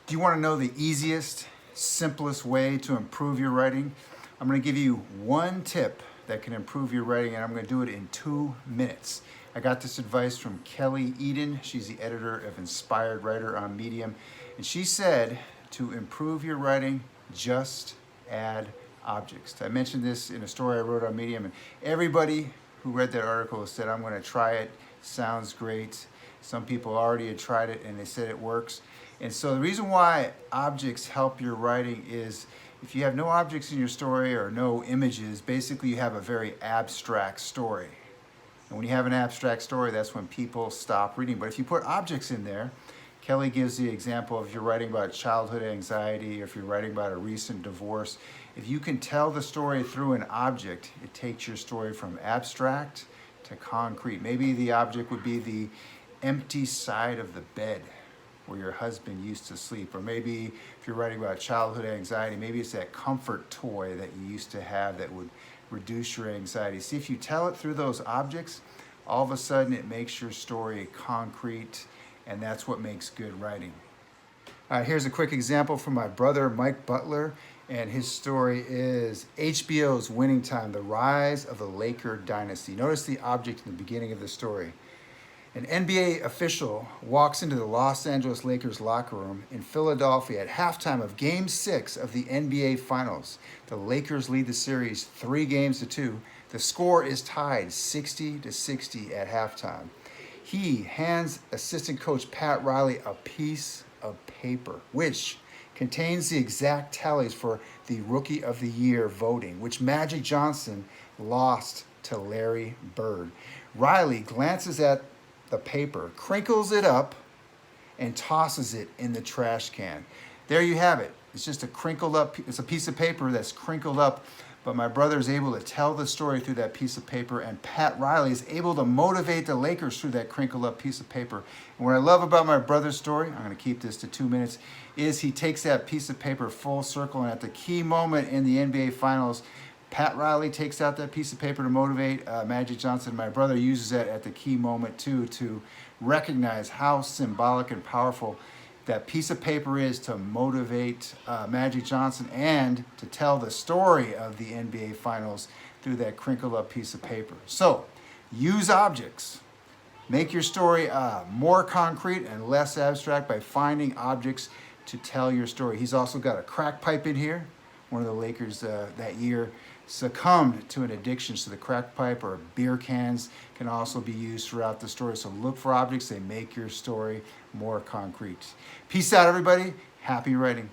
Do you want to know the easiest, simplest way to improve your writing? I'm going to give you one tip that can improve your writing, and I'm going to do it in 2 minutes. I got this advice from Kelly Eden. She's the editor of Inspired Writer on Medium. And she said to improve your writing, just add objects. I mentioned this in a story I wrote on Medium, and everybody who read that article said, I'm going to try it. Sounds great. Some people already had tried it and they said it works. And so the reason why objects help your writing is if you have no objects in your story or no images, basically you have a very abstract story. And when you have an abstract story, that's when people stop reading. But if you put objects in there, Kelly gives the example of if you're writing about childhood anxiety, or if you're writing about a recent divorce, if you can tell the story through an object, it takes your story from abstract to concrete. Maybe the object would be the empty side of the bed where your husband used to sleep. Or maybe if you're writing about childhood anxiety, maybe it's that comfort toy that you used to have that would reduce your anxiety. See, if you tell it through those objects, all of a sudden it makes your story concrete, and that's what makes good writing. Here's a quick example from my brother, Mike Butler, and his story is HBO's Winning Time, The Rise of the Laker Dynasty. Notice the object in the beginning of the story. An NBA official walks into the Los Angeles Lakers locker room in Philadelphia at halftime of Game 6 of the NBA Finals. The Lakers lead the series 3-2. The score is tied 60-60 at halftime. He hands assistant coach Pat Riley a piece of paper, which contains the exact tallies for the Rookie of the Year voting, which Magic Johnson lost to Larry Bird. Riley glances at the paper, crinkles it up, and tosses it in the trash can. There you have it. It's just a crinkled up, it's a piece of paper that's crinkled up, but my brother is able to tell the story through that piece of paper, and Pat Riley is able to motivate the Lakers through that crinkled up piece of paper. And what I love about my brother's story, I'm going to keep this to 2 minutes, is he takes that piece of paper full circle, and at the key moment in the NBA Finals, Pat Riley takes out that piece of paper to motivate Magic Johnson. My brother uses that at the key moment too, to recognize how symbolic and powerful that piece of paper is to motivate Magic Johnson and to tell the story of the NBA Finals through that crinkled up piece of paper. So use objects. Make your story more concrete and less abstract by finding objects to tell your story. He's also got a crack pipe in here. One of the Lakers that year succumbed to an addiction, so the crack pipe or beer cans can also be used throughout the story. So look for objects that make your story more concrete. Peace out, everybody. Happy writing.